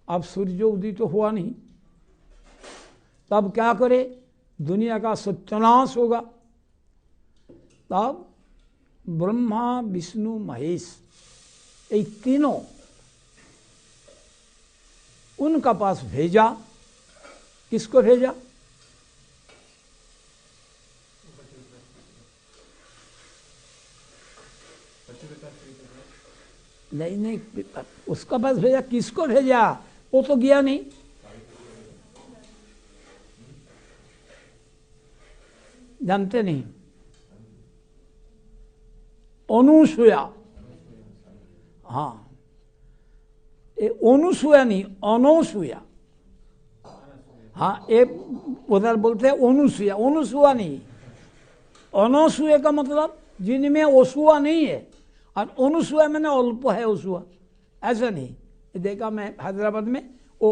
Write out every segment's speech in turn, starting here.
अब सूर्य उदित तो हुआ नहीं, तब क्या करे? दुनिया का सत्यानाश होगा। तब ब्रह्मा विष्णु महेश ये तीनों उनका पास भेजा। किसको भेजा? नहीं, उसका पास भेजा। किसको भेजा? वो तो गया नहीं। जानते नहीं? अनुसुया। हाँ, ये अनुसुया नहीं, अनुसुया। हाँ, एक उधर बोलते हैं अनुसुया, अनुसुया नहीं। अनुसुया का मतलब जिनमें ओसुआ नहीं है, और अनुसुया मैंने अल्प है ओसुआ, ऐसा नहीं। देखा मैं हैदराबाद में, वो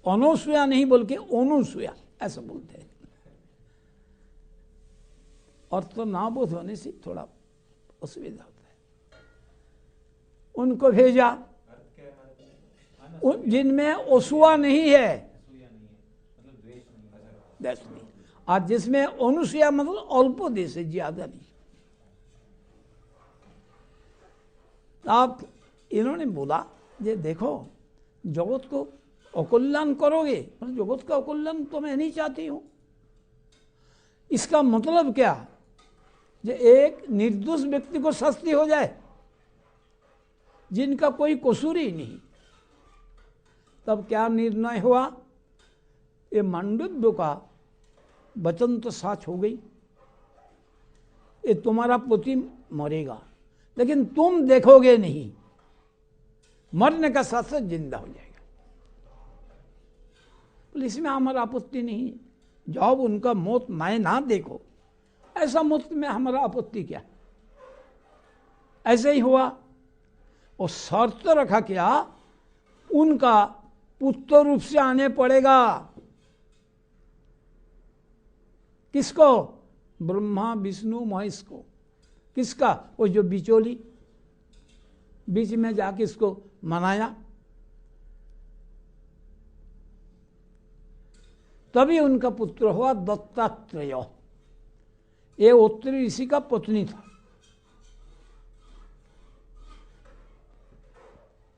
अनुसुया नहीं बोल के अनुसुया ऐसा बोलते हैं। और तो नाबोध होने से थोड़ा असुविधा होता है। उनको भेजा जिनमें ओसुआ नहीं है, देश नहीं। आज जिसमें अनुसुया मतलब अल्प देश है, ज्यादा नहीं। आप इन्होंने बोला ये देखो, जगत को अकल्याण करोगे, जगत का अकल्याण तो मैं नहीं चाहती हूं। इसका मतलब क्या? जो एक निर्दोष व्यक्ति को शास्ति हो जाए, जिनका कोई कसूर ही नहीं। तब क्या निर्णय हुआ? ये मांडव्य का वचन तो सच हो गई, ये तुम्हारा पति मरेगा, लेकिन तुम देखोगे नहीं, मरने का साथ साथ जिंदा हो जाएगा। इसमें हमारा आपत्ति नहीं है। जब उनका मौत मैं ना देखो, ऐसा मौत में हमारा आपत्ति क्या? ऐसे ही हुआ। और शर्त रखा क्या? उनका पुत्र रूप से आने पड़ेगा। किसको? ब्रह्मा विष्णु महेश को। किसका? वो जो बिचौली बीच में जाके इसको मनाया, तभी उनका पुत्र हुआ दत्तात्रेय। ये उत्तरी ऋषि का पत्नी था।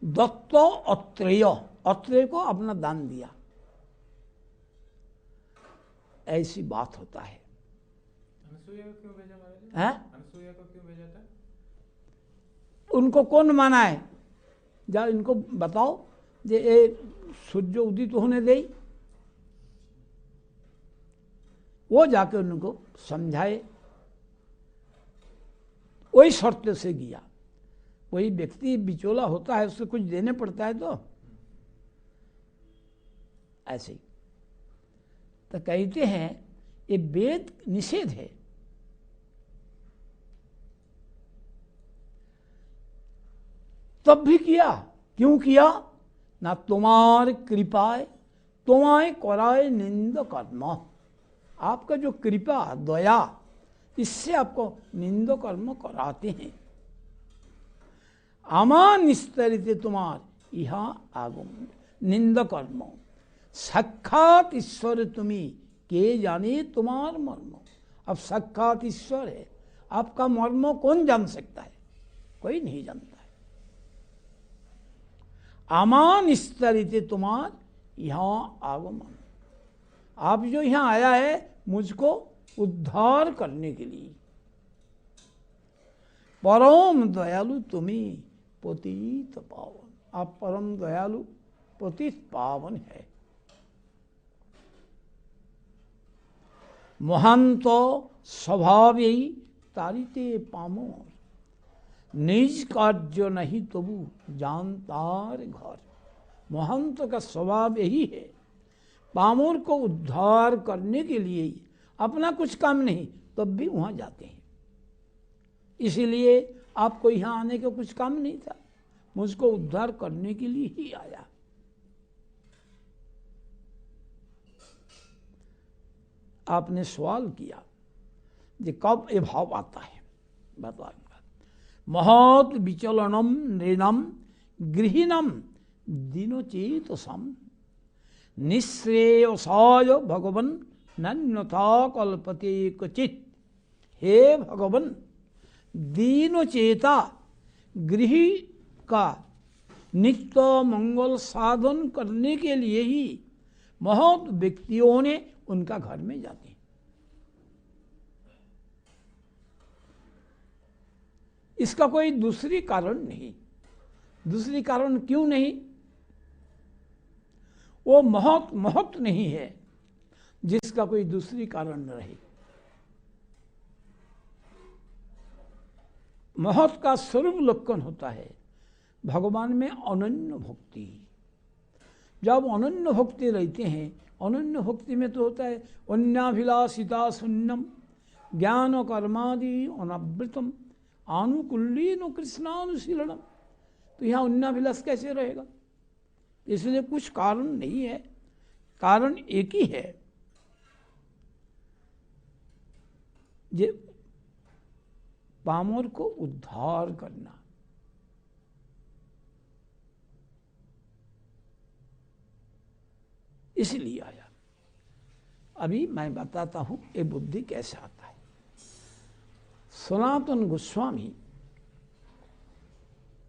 दत्त अत्रेय, अत्रेय को अपना दान दिया। ऐसी बात होता है। अनसुया को क्यों भेजा महाराज? हैं? अनसुया को क्यों भेजा था? उनको कौन माना है? जाओ इनको बताओ, ये सूर्य उदित होने दे। वो जाके उनको समझाए। वही शर्त से किया। वही व्यक्ति बिचौला होता है, उससे कुछ देने पड़ता है, तो ऐसे ही तो कहते हैं ये वेद निषेध है। तब भी किया। क्यों किया? ना तुम्हार कृपाए तुम्हारे कराए निंद कर्म। आपका जो कृपा दया, इससे आपको निंद कर्म कराते हैं। आमान स्तरित तुम्हार यहाँ आगम निंद कर्म, साक्षात ईश्वर तुम्हें के जाने तुम्हार मर्म। अब साक्षात ईश्वर है, आपका मर्म कौन जान सकता है? कोई नहीं जानता है। आमान स्तरित तुम्हार यहाँ आगमन, आप जो यहाँ आया है मुझको उद्धार करने के लिए। परम दयालु तुम्हें पतित पावन, आप परम दयालु पतित पावन है। महान तो स्वभाव यही तारिते पामो, निज कार्य नहीं तबु जानतार घर। महंत का स्वभाव यही है, पामोर को उद्धार करने के लिए अपना कुछ काम नहीं, तब भी वहां जाते हैं। इसीलिए आपको यहाँ आने का कुछ काम नहीं था, मुझको उद्धार करने के लिए ही आया। आपने सवाल किया कि कब ये भाव आता है, बताइए। महत् विचलनम नृणम गृहिणम दीनचेतसम निःश्रेयसाय भगवन् नन्यथा कल्पते क्वचित्। हे भगवन, दीनचेता गृही का नित्य मंगल साधन करने के लिए ही बहुत व्यक्तियों ने उनका घर में जाते हैं। इसका कोई दूसरी कारण नहीं। दूसरी कारण क्यों नहीं? वो महत्व नहीं है जिसका कोई दूसरी कारण न रहे। महत्व का स्वरूप लक्षण होता है भगवान में अनन्य भक्ति। जब अनन्य भक्ति रहते हैं, अनन्य भक्ति में तो होता है अन्याभिलाषिता शून्यम ज्ञान कर्मादि अनावृतम आनुकूल्येन कृष्णानुशीलनम। तो यहाँ अन्याभिलाष कैसे रहेगा? इसलिए कुछ कारण नहीं है, कारण एक ही है। ये पामर को उद्धार करना। इसलिए आया। अभी मैं बताता हूं ये बुद्धि कैसे आता है। सनातन गोस्वामी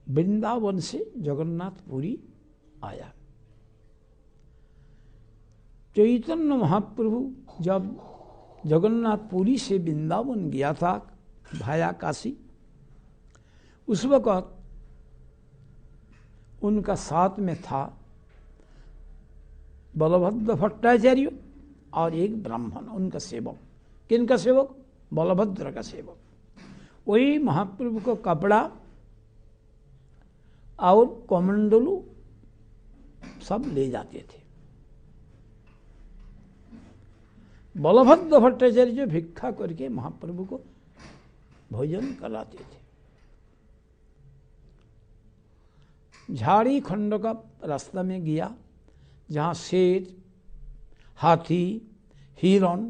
वृंदावन से जगन्नाथपुरी आया। चैतन्य महाप्रभु जब जगन्नाथपुरी से वृंदावन गया था भाया काशी, उस वक़्त उनका साथ में था बलभद्र भट्टाचार्य और एक ब्राह्मण, उनका सेवक। किनका सेवक? बलभद्र का सेवक। वही महाप्रभु को कपड़ा और कमंडलू सब ले जाते थे। बलभद्र भट्टाचार्य भिक्षा करके महाप्रभु को भोजन कराते थे। झाड़ी खंड का रास्ता में गया जहाँ शेर, हाथी, हिरण,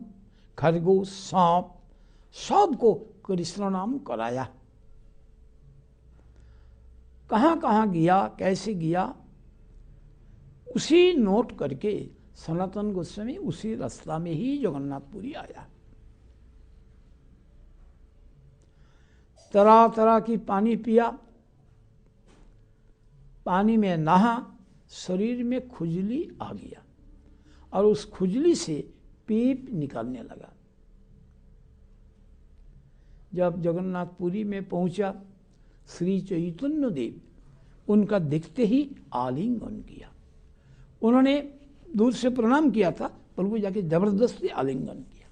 खरगोश, सांप सबको कृष्ण नाम कराया। कहाँ कहाँ गया, कैसे गया, उसी नोट करके सनातन गोस्वामी उसी रास्ता में ही जगन्नाथपुरी आया। तरह तरह की पानी पिया, पानी में नहा, शरीर में खुजली आ गया और उस खुजली से पीप निकलने लगा। जब जगन्नाथपुरी में पहुंचा, श्री चैतन्य देव उनका देखते ही आलिंगन किया। उन्होंने दूर से प्रणाम किया था, प्रभु जाके जबरदस्ती आलिंगन किया।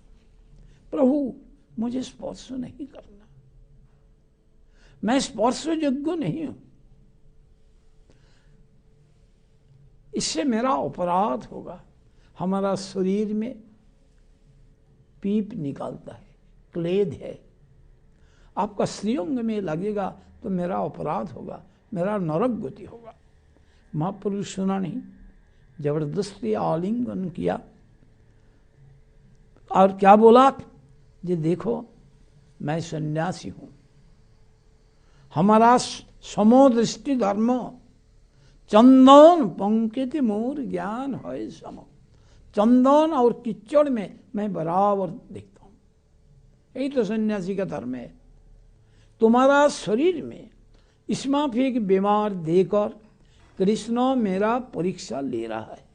प्रभु मुझे स्पर्श नहीं करना, मैं स्पर्श योग्य नहीं हूं, इससे मेरा अपराध होगा। हमारा शरीर में पीप निकालता है, क्लेद है, आपका श्रीअंग में लगेगा तो मेरा अपराध होगा, मेरा नरक गति होगा। महाप्रभु सुना नहीं, जबरदस्ती आलिंगन किया और क्या बोला? ये देखो मैं सन्यासी हूं, हमारा समोदृष्टि धर्म चंदन पंकित मोर ज्ञान है सम। चंदन और कीचड़ में मैं बराबर देखता हूं, यही तो सन्यासी का धर्म है। तुम्हारा शरीर में इसमें एक बीमार देकर कृष्ण मेरा परीक्षा ले रहा है।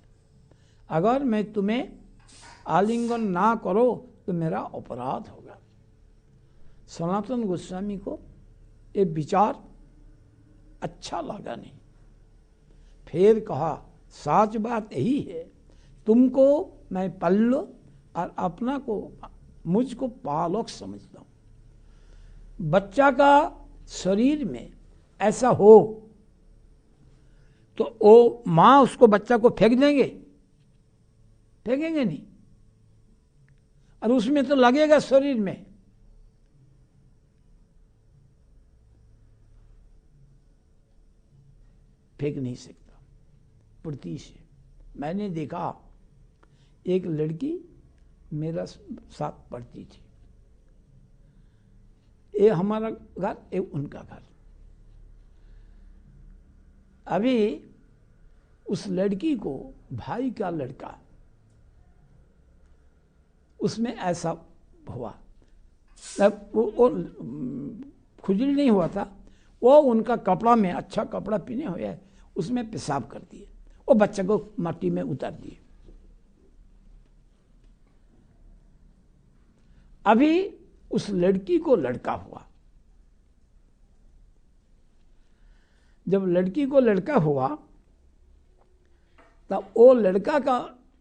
अगर मैं तुम्हें आलिंगन ना करो तो मेरा अपराध होगा। सनातन गोस्वामी को ये विचार अच्छा लगा नहीं। फिर कहा सच बात यही है, तुमको मैं पल्ल और अपना को मुझको पालक समझता हूं। बच्चा का शरीर में ऐसा हो तो वो माँ उसको बच्चा को फेंक देंगे? फेंकेंगे नहीं, और उसमें तो लगेगा शरीर में। फेंक नहीं सकता पुर्ती से। मैंने देखा एक लड़की मेरा साथ पढ़ती थी, ये हमारा घर, ये उनका घर। अभी उस लड़की को भाई का लड़का, उसमें ऐसा हुआ, वो खुजली नहीं हुआ था, वो उनका कपड़ा में, अच्छा कपड़ा पहने हुए है, उसमें पेशाब कर दिए, वो बच्चे को माटी में उतार दिए। अभी उस लड़की को लड़का हुआ। जब लड़की को लड़का हुआ तब वो लड़का का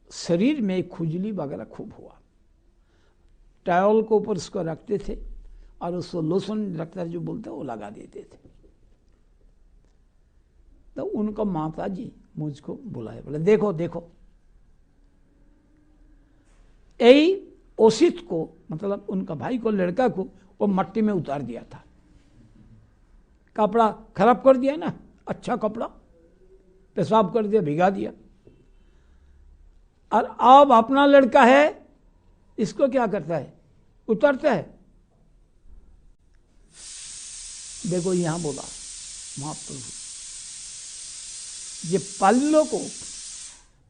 शरीर में खुजली वगैरह खूब हुआ। टावल को ऊपर उसको रखते थे और उसको लोशन रखता जो बोलते वो लगा देते थे। तो उनका माता जी मुझको बुलाए, बोले देखो देखो, यही ओसित को, मतलब उनका भाई को, लड़का को वो मट्टी में उतार दिया था, कपड़ा खराब कर दिया ना, अच्छा कपड़ा पेशाब कर दिया, भिगा दिया। और अब अपना लड़का है, इसको क्या करता है, उतारता है। देखो यहां बोला महाप्रभु, ये पाल्यों को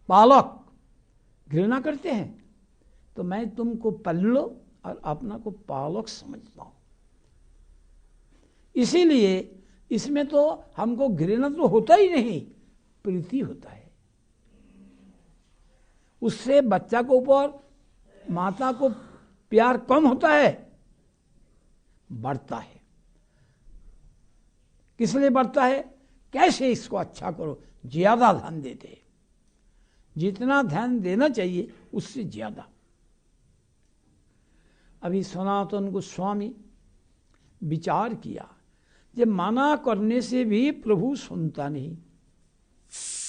पालक घृणा करते हैं, तो मैं तुमको पल्लो और अपना को पालक समझता हूं। इसीलिए इसमें तो हमको घृणा तो होता ही नहीं, प्रीति होता है। उससे बच्चा को ऊपर माता को प्यार कम होता है, बढ़ता है। किस लिए बढ़ता है, कैसे इसको अच्छा करो, ज्यादा ध्यान देते हैं, जितना ध्यान देना चाहिए उससे ज्यादा। अभी सनातन गोस्वामी विचार किया, जब मना करने से भी प्रभु सुनता नहीं,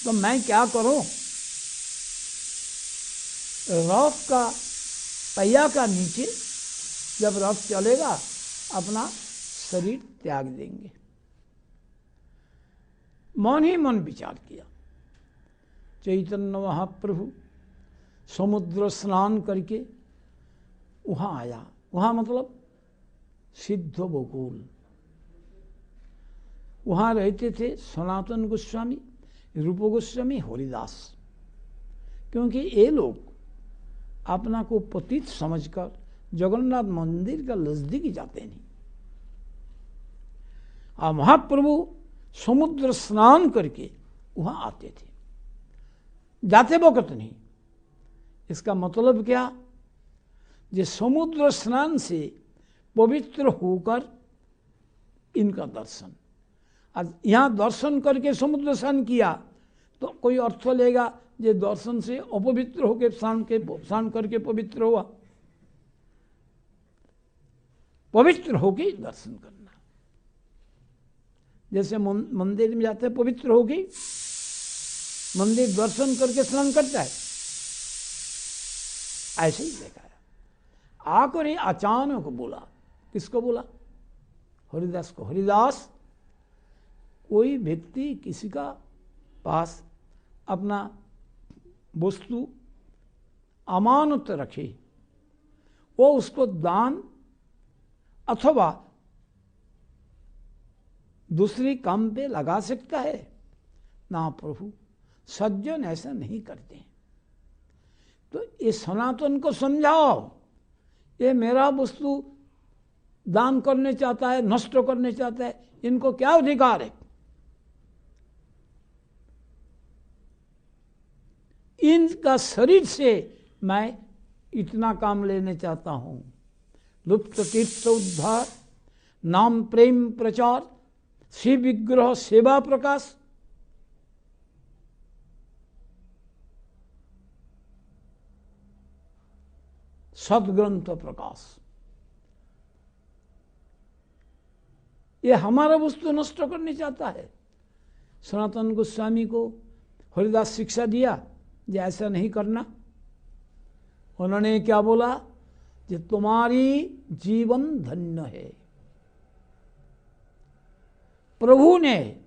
तो मैं क्या करूं, रथ का पहिया का नीचे जब रथ चलेगा अपना शरीर त्याग देंगे। मन ही मन विचार किया। चैतन्य महाप्रभु समुद्र स्नान करके वहां आया, वहां मतलब सिद्ध गोकुल, वहां रहते थे सनातन गोस्वामी, रूप गोस्वामी, हरिदास। क्योंकि ये लोग अपना को पतित समझकर जगन्नाथ मंदिर का नजदीक जाते नहीं। और महाप्रभु समुद्र स्नान करके वहां आते थे, जाते वक्त नहीं। इसका मतलब क्या, जे समुद्र स्नान से पवित्र होकर इनका दर्शन, आज यहां दर्शन करके समुद्र स्नान किया तो कोई अर्थ लेगा जे दर्शन से अपवित्र होकर स्नान करके पवित्र हुआ। पवित्र होके दर्शन करना, जैसे मंदिर में जाते हैं पवित्र होके मंदिर दर्शन करके स्नान करता है, ऐसे ही देखा है। आकर ही अचानक बोला, किसको बोला, हरिदास को, हरिदास कोई व्यक्ति किसी का पास अपना वस्तु अमानत रखे, वो उसको दान अथवा दूसरी काम पे लगा सकता है ना। प्रभु सज्जन ऐसा नहीं करते। तो ये सनातन को समझाओ, ये मेरा वस्तु दान करने चाहता है, नष्ट करने चाहता है, इनको क्या अधिकार है। इनका शरीर से मैं इतना काम लेने चाहता हूं, लुप्त तीर्थ उद्धार, नाम प्रेम प्रचार, शिव विग्रह सेवा प्रकाश। सदग्रंथ प्रकाश, ये हमारा वस्तु नष्ट करने चाहता है। सनातन गोस्वामी को हरिदास शिक्षा दिया कि ऐसा नहीं करना। उन्होंने क्या बोला, कि तुम्हारी जीवन धन्य है, प्रभु ने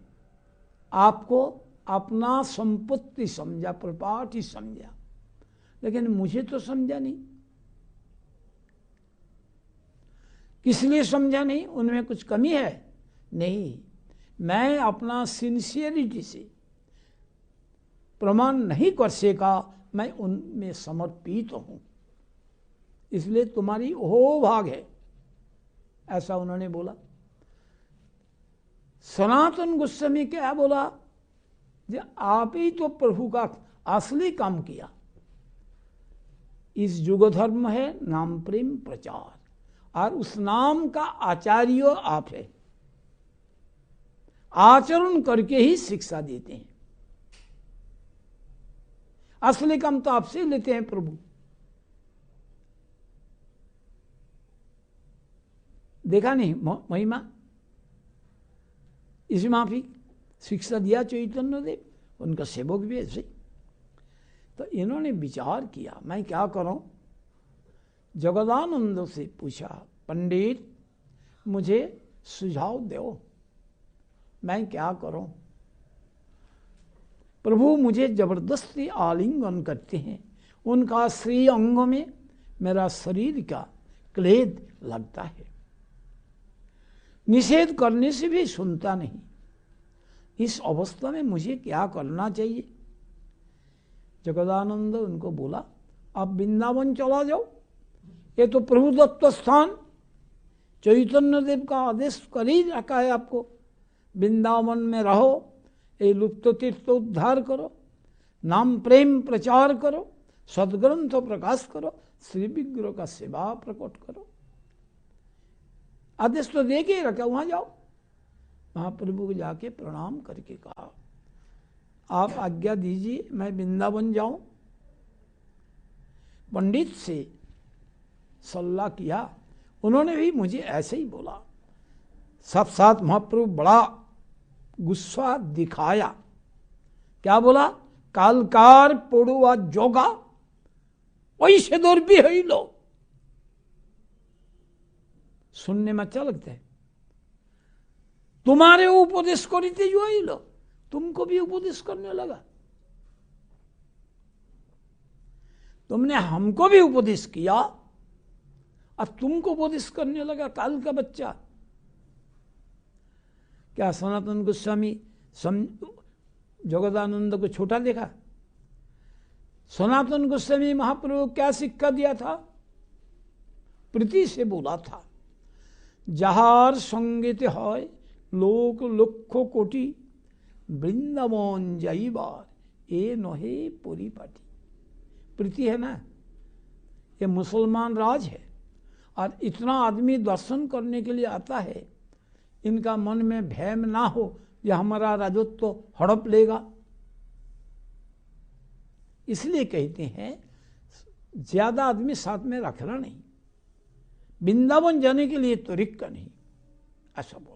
आपको अपना संपत्ति समझा, प्रपाठी समझा, लेकिन मुझे तो समझा नहीं। किस लिए समझा नहीं, उनमें कुछ कमी है? नहीं, मैं अपना सिंसियरिटी से प्रमाण नहीं कर सका, मैं उनमें समर्पित हूं, इसलिए तुम्हारी हो भाग है, ऐसा उन्होंने बोला। सनातन गोस्वामी क्या बोला, जो आप ही तो प्रभु का असली काम किया। इस युग धर्म है नाम प्रेम प्रचार, और उस नाम का आचार्य आप है। आचरण करके ही शिक्षा देते हैं। असली काम तो आपसे लेते हैं प्रभु। देखा नहीं महिमा, इस माफी शिक्षा दिया चैतन्य देव, उनका सेवक भी ऐसे। तो इन्होंने विचार किया मैं क्या करूं। जगदानंद से पूछा, पंडित मुझे सुझाव दो, मैं क्या करूं। प्रभु मुझे जबरदस्ती आलिंगन करते हैं, उनका श्री अंग में मेरा शरीर का क्लेद लगता है, निषेध करने से भी सुनता नहीं। इस अवस्था में मुझे क्या करना चाहिए। जगदानंद उनको बोला, आप वृंदावन चला जाओ, ये तो प्रभु दत्त स्थान, चैतन्य देव का आदेश कर ही रखा है आपको। वृंदावन में रहो, ये लुप्त तीर्थ उद्धार करो, नाम प्रेम प्रचार करो, सदग्रंथ प्रकाश करो, श्री विग्रह का सेवा प्रकट करो। आदेश तो दे के रखा, वहां जाओ। महाप्रभु को जाके प्रणाम करके कहा, आप आज्ञा दीजिए मैं वृंदावन जाऊं। पंडित से सल्ला किया, उन्होंने भी मुझे ऐसे ही बोला। साथ साथ महाप्रभु बड़ा गुस्सा दिखाया। क्या बोला, कालकार पोड़ुआ जोगा वैसे दूर भी है लो। सुनने में अच्छा लगता है। तुम्हारे उपदेश करते जो आई लो, तुमको भी उपदेश करने लगा। तुमने हमको भी उपदेश किया, अब तुमको उपदेश करने लगा, काल का बच्चा। क्या सनातन गोस्वामी जगदानंद को छोटा देखा। सनातन गोस्वामी महाप्रभु क्या शिक्षा दिया था, प्रीति से बोला था, যাহার সঙ্গেতে হয় লোক লক্ষ কোটি বৃন্দাবন যাইবার এ নহে পরিপাটি। प्रीति है ना, ये मुसलमान राज है और इतना आदमी दर्शन करने के लिए आता है, इनका मन में भय ना हो कि हमारा राजत्व हड़प लेगा। इसलिए कहते हैं ज्यादा आदमी साथ में रखना नहीं, वृंदावन जाने के लिए तो रिक्का नहीं, ऐसा बोला।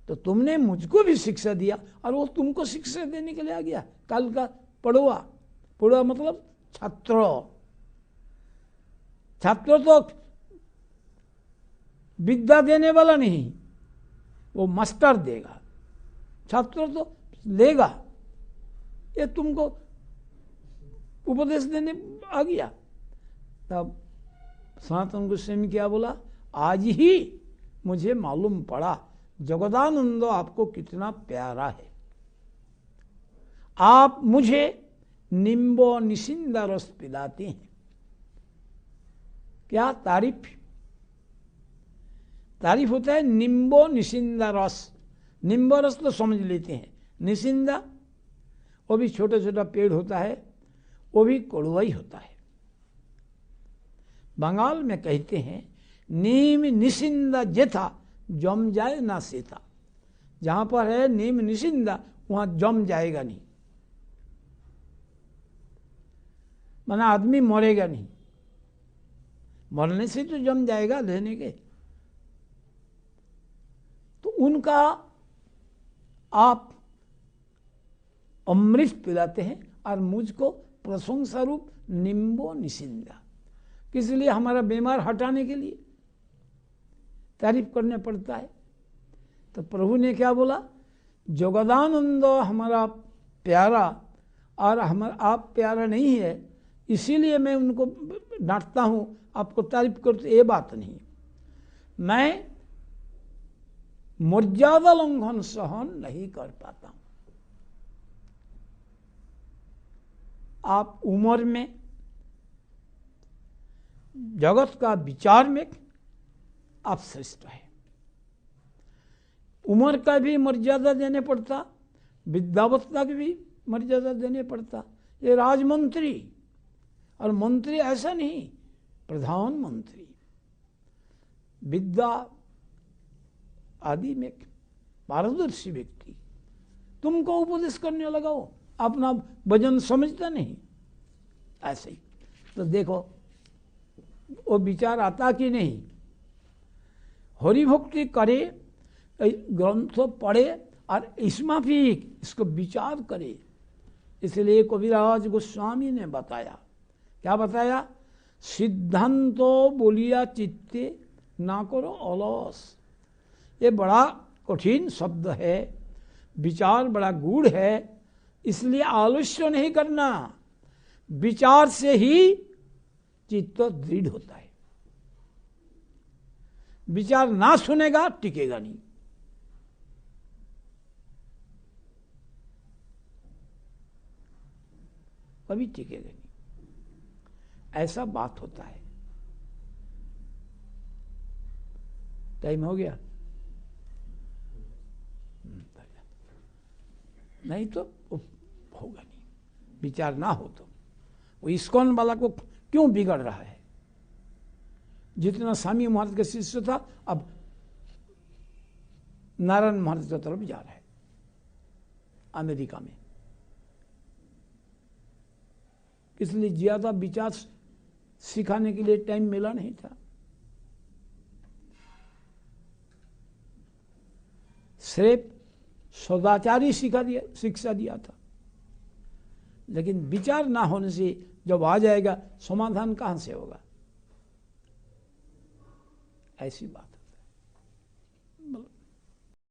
तो तुमने मुझको भी शिक्षा दिया और वो तुमको शिक्षा देने के लिए आ गया। कल का पढ़ुआ, पढ़ुआ मतलब छात्र। छात्र तो विद्या देने वाला नहीं, वो मास्टर देगा, छात्र तो लेगा। ये तुमको उपदेश देने आ गया। तब सनातन गोस्वामी क्या बोला, आज ही मुझे मालूम पड़ा जगदानंद आपको कितना प्यारा है। आप मुझे निम्बो निशिंदा रस पिलाते हैं। क्या तारीफ, तारीफ होता है निम्बो निशिंदा रस। निम्बो रस तो समझ लेते हैं, निशिंदा वो भी छोटा छोटा पेड़ होता है, वो भी कड़वा ही होता है। बंगाल में कहते हैं नीम निशिंदा जेथा जम जाए ना सीता। जहां पर है नीम निशिंदा वहां जम जाएगा नहीं, माना आदमी मरेगा नहीं, मरने से तो जम जाएगा लेने के। तो उनका आप अमृत पिलाते हैं और मुझको प्रशंसा रूप निम्बो निशिंदा, किस लिए, हमारा बीमार हटाने के लिए तारीफ करने पड़ता है। तो प्रभु ने क्या बोला, जगदानंद हमारा प्यारा और हमारा आप प्यारा नहीं है, इसीलिए मैं उनको डांटता हूँ, आपको तारीफ करते, ये बात नहीं। मैं मर्यादा लंघन सहन नहीं कर पाता हूं। आप उम्र में, जगत का विचार में आप श्रेष्ठ है। उम्र का भी मर्यादा देने पड़ता, विद्यावत्ता की भी मर्यादा देने पड़ता। ये राजमंत्री, और मंत्री ऐसा नहीं, प्रधानमंत्री, विद्या आदि में पारदर्शी व्यक्ति, तुमको उपदेश करने लगाओ, अपना वजन समझता नहीं। ऐसे ही तो देखो वो विचार आता कि नहीं। हरिभक्ति करे, ग्रंथ पढ़े और इसमें भी इसको विचार करे। इसलिए कविराज गोस्वामी ने बताया, क्या बताया? सिद्धांतो बोलिया चित्ते ना करो अलस। ये बड़ा कठिन शब्द है, विचार बड़ा गूढ़ है, इसलिए आलस्य नहीं करना। विचार से ही चित्त दृढ़ होता है। विचार ना सुनेगा टिकेगा नहीं। कभी टिकेगा नहीं, ऐसा बात होता है। टाइम हो गया? नहीं तो होगा नहीं, विचार ना हो तो। वो इस्कॉन वाला को क्यों बिगड़ रहा है? जितना स्वामी महाराज का शिष्य था, अब नारायण महाराज की तरफ जा रहा है अमेरिका में। इसलिए ज्यादा विचार सिखाने के लिए टाइम मिला नहीं था। सिर्फ सदाचारी शिक्षा दिया था, लेकिन विचार ना होने से जब आ जाएगा, समाधान कहां से होगा? ऐसी बात है।